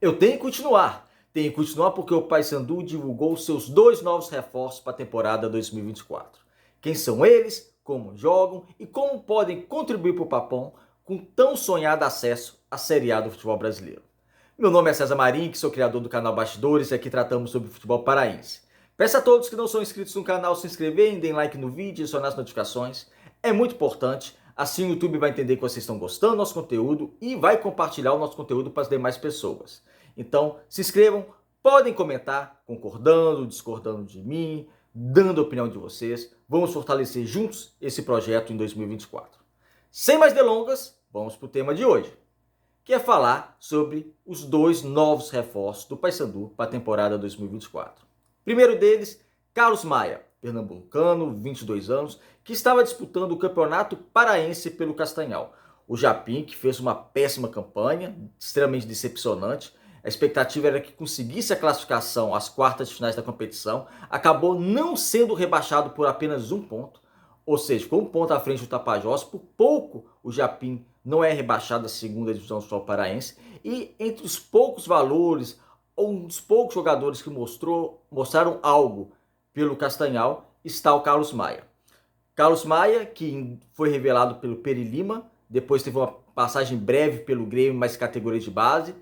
Eu tenho que continuar. Tenho que continuar porque o Paysandu divulgou seus dois novos reforços para a temporada 2024. Quem são eles, como jogam e como podem contribuir para o Papão com tão sonhado acesso à Série A do futebol brasileiro. Meu nome é César Marim, que sou criador do canal Bastidores e aqui tratamos sobre futebol paraense. Peço a todos que não são inscritos no canal se inscreverem, deem like no vídeo e acionar as notificações. É muito importante, assim o YouTube vai entender que vocês estão gostando do nosso conteúdo e vai compartilhar o nosso conteúdo para as demais pessoas. Então, se inscrevam, podem comentar, concordando, discordando de mim, dando a opinião de vocês. Vamos fortalecer juntos esse projeto em 2024. Sem mais delongas, vamos para o tema de hoje, que é falar sobre os dois novos reforços do Paysandu para a temporada 2024. Primeiro deles, Carlos Maia, pernambucano, 22 anos, que estava disputando o Campeonato Paraense pelo Castanhal. O Japim, que fez uma péssima campanha, extremamente decepcionante. A expectativa era que conseguisse a classificação às quartas de finais da competição, acabou não sendo rebaixado por apenas um ponto, ou seja, ficou um ponto à frente do Tapajós. Por pouco o Japim não é rebaixado da segunda divisão do futebol paraense, e entre os poucos valores, ou um dos poucos jogadores que mostraram algo pelo Castanhal, está o Carlos Maia. Carlos Maia, que foi revelado pelo Peri Lima, depois teve uma passagem breve pelo Grêmio, mais categoria de base,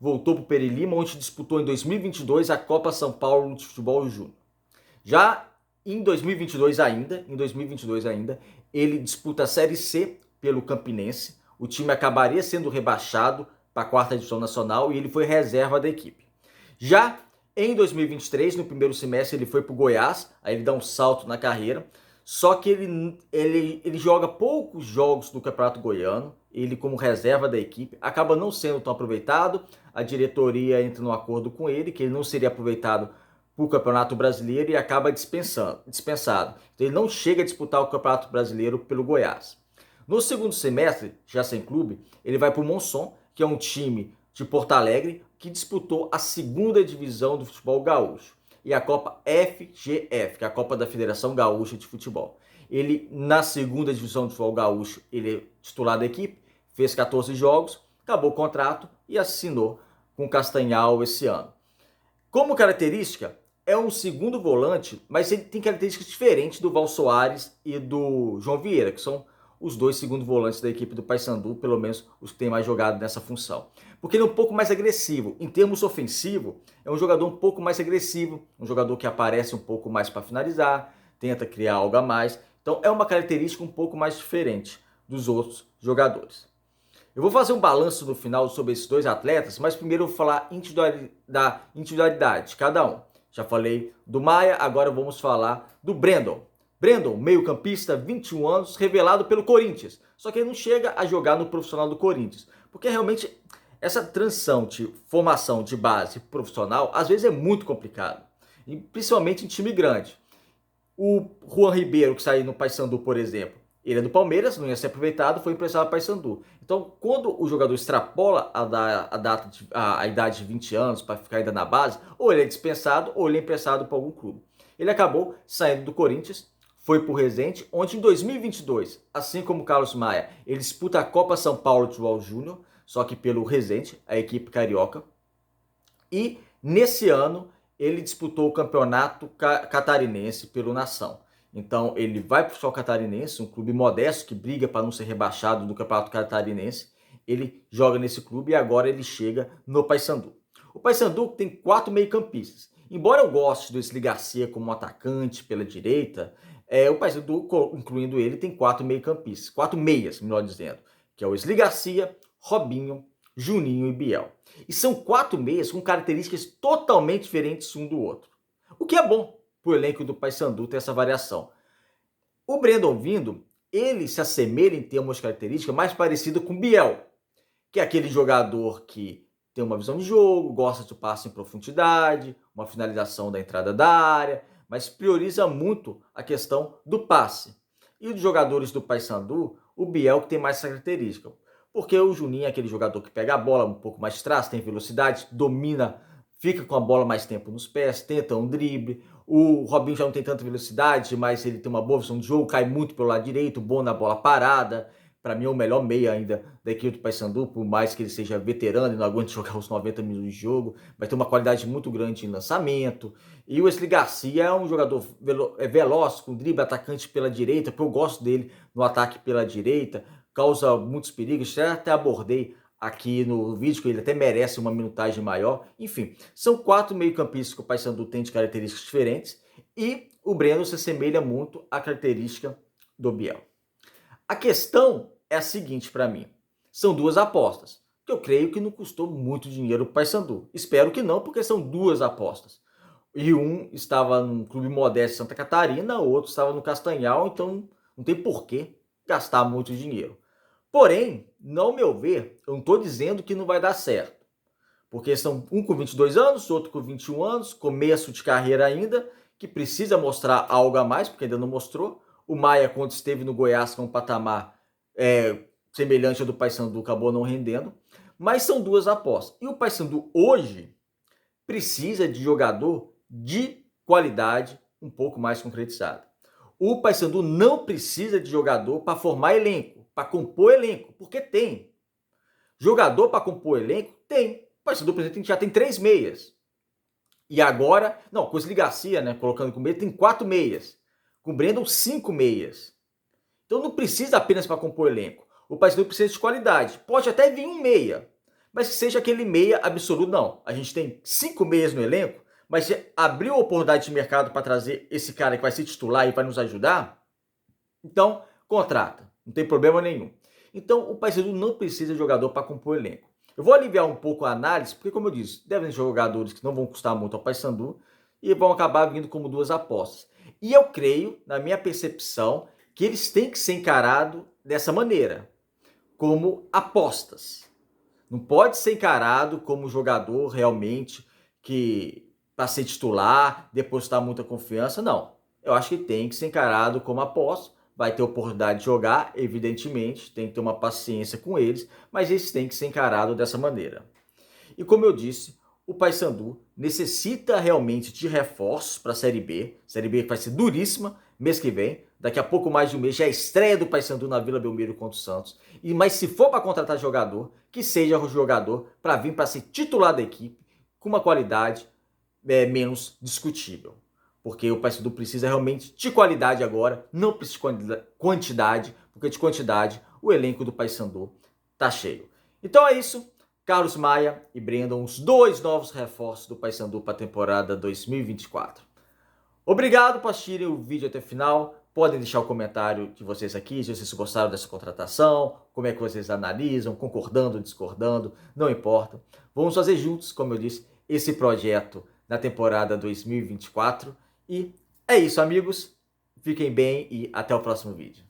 voltou para o Peri Lima, onde disputou em 2022 a Copa São Paulo de Futebol Júnior. Já em 2022 ainda, ele disputa a Série C pelo Campinense. O time acabaria sendo rebaixado para a quarta divisão nacional e ele foi reserva da equipe. Já em 2023, no primeiro semestre, ele foi para o Goiás, aí ele dá um salto na carreira, só que ele joga poucos jogos do Campeonato Goiano, ele como reserva da equipe, acaba não sendo tão aproveitado, a diretoria entra num acordo com ele, que ele não seria aproveitado para o Campeonato Brasileiro e acaba dispensado. Então ele não chega a disputar o Campeonato Brasileiro pelo Goiás. No segundo semestre, já sem clube, ele vai para o Monson, que é um time de Porto Alegre, que disputou a segunda divisão do futebol gaúcho e a Copa FGF, que é a Copa da Federação Gaúcha de Futebol. Ele, na segunda divisão do futebol gaúcho, ele é titular da equipe, fez 14 jogos, acabou o contrato e assinou com o Castanhal esse ano. Como característica, é um segundo volante, mas ele tem características diferentes do Val Soares e do João Vieira, que são os dois segundos volantes da equipe do Paysandu, pelo menos os que têm mais jogado nessa função. Porque ele é um pouco mais agressivo. Em termos ofensivos, é um jogador um pouco mais agressivo, um jogador que aparece um pouco mais para finalizar, tenta criar algo a mais. Então é uma característica um pouco mais diferente dos outros jogadores. Eu vou fazer um balanço no final sobre esses dois atletas, mas primeiro eu vou falar da individualidade de cada um. Já falei do Maia, agora vamos falar do Brandon. Brandon, meio-campista, 21 anos, revelado pelo Corinthians. Só que ele não chega a jogar no profissional do Corinthians, porque realmente essa transição de formação de base profissional às vezes é muito complicado, e principalmente em time grande. O Juan Ribeiro, que saiu no Paysandu, por exemplo, ele é do Palmeiras, não ia ser aproveitado, foi emprestado ao Paysandu. Então, quando o jogador extrapola a idade de 20 anos para ficar ainda na base, ou ele é dispensado ou ele é emprestado para algum clube. Ele acabou saindo do Corinthians, foi para o Resende, onde em 2022, assim como o Carlos Maia, ele disputa a Copa São Paulo de Futebol Júnior, só que pelo Resende, a equipe carioca. E nesse ano ele disputou o campeonato catarinense pelo Nação. Então ele vai para o futebol catarinense, um clube modesto que briga para não ser rebaixado do campeonato catarinense. Ele joga nesse clube e agora ele chega no Paysandu. O Paysandu tem 4 meio-campistas. Embora eu goste do Wesley Garcia como atacante pela direita, o Paysandu, incluindo ele, tem 4 meio-campistas, 4 meias, melhor dizendo, que é o Wesley Garcia, Robinho, Juninho e Biel. E são 4 meias com características totalmente diferentes um do outro. O que é bom para o elenco do Paysandu ter essa variação. O Brandon vindo, ele se assemelha em termos de característica mais parecida com o Biel, que é aquele jogador que tem uma visão de jogo, gosta de passe em profundidade, uma finalização da entrada da área, mas prioriza muito a questão do passe. E os jogadores do Paysandu, o Biel que tem mais essa característica. Porque o Juninho é aquele jogador que pega a bola um pouco mais atrás, tem velocidade, domina, fica com a bola mais tempo nos pés, tenta um drible. O Robinho já não tem tanta velocidade, mas ele tem uma boa visão de jogo, cai muito pelo lado direito, bom na bola parada, para mim é o melhor meia ainda da equipe do Paysandu, por mais que ele seja veterano e não aguente jogar os 90 minutos de jogo, vai ter uma qualidade muito grande em lançamento. E o Wesley Garcia é um jogador veloz, com drible atacante pela direita, porque eu gosto dele no ataque pela direita, causa muitos perigos, até abordei aqui no vídeo, que ele até merece uma minutagem maior. Enfim, são 4 meio-campistas que o Paysandu tem de características diferentes, e o Breno se assemelha muito à característica do Biel. A questão é a seguinte para mim, são 2 apostas, que eu creio que não custou muito dinheiro para o Paysandu. Espero que não, porque são 2 apostas. E um estava num clube modesto em Santa Catarina, o outro estava no Castanhal, então não tem porquê gastar muito dinheiro. Porém, no meu ver, eu não estou dizendo que não vai dar certo. Porque são um com 22 anos, outro com 21 anos, começo de carreira ainda, que precisa mostrar algo a mais, porque ainda não mostrou. O Maia, quando esteve no Goiás, com um patamar semelhante ao do Paysandu, acabou não rendendo. Mas são 2 apostas. E o Paysandu hoje precisa de jogador de qualidade um pouco mais concretizado. O Paysandu não precisa de jogador para formar elenco, para compor elenco, porque tem. Jogador para compor elenco? Tem. O Paysandu, por exemplo, já tem 3 meias. E agora, não, com o Wesley Garcia, né, colocando com meia, tem 4 meias. Com o Brandon, 5 meias. Então não precisa apenas para compor elenco. O Paysandu precisa de qualidade. Pode até vir um meia, mas que seja aquele meia absoluto. Não, a gente tem 5 meias no elenco, mas se abriu a oportunidade de mercado para trazer esse cara que vai ser titular e vai nos ajudar, então contrata, não tem problema nenhum. Então o Paysandu não precisa de jogador para compor elenco. Eu vou aliviar um pouco a análise, porque como eu disse, devem ser jogadores que não vão custar muito ao Paysandu e vão acabar vindo como 2 apostas. E eu creio, na minha percepção, que eles têm que ser encarados dessa maneira, como apostas. Não pode ser encarado como jogador realmente que para ser titular, depositar muita confiança, não. Eu acho que tem que ser encarado como aposta. Vai ter oportunidade de jogar, evidentemente, tem que ter uma paciência com eles, mas eles têm que ser encarados dessa maneira. E como eu disse, o Paysandu necessita realmente de reforços para a Série B que vai ser duríssima mês que vem. Daqui a pouco mais de um mês já é a estreia do Paysandu na Vila Belmiro contra o Santos. Mas se for para contratar jogador, que seja um jogador para vir para ser titular da equipe com uma qualidade menos discutível. Porque o Paysandu precisa realmente de qualidade agora, não precisa de quantidade, porque de quantidade o elenco do Paysandu tá cheio. Então é isso. Carlos Maia e Brandon, os 2 novos reforços do Paysandu para a temporada 2024. Obrigado por assistirem o vídeo até o final. Podem deixar o comentário de vocês aqui, se vocês gostaram dessa contratação, como é que vocês analisam, concordando, discordando, não importa. Vamos fazer juntos, como eu disse, esse projeto na temporada 2024. E é isso, amigos. Fiquem bem e até o próximo vídeo.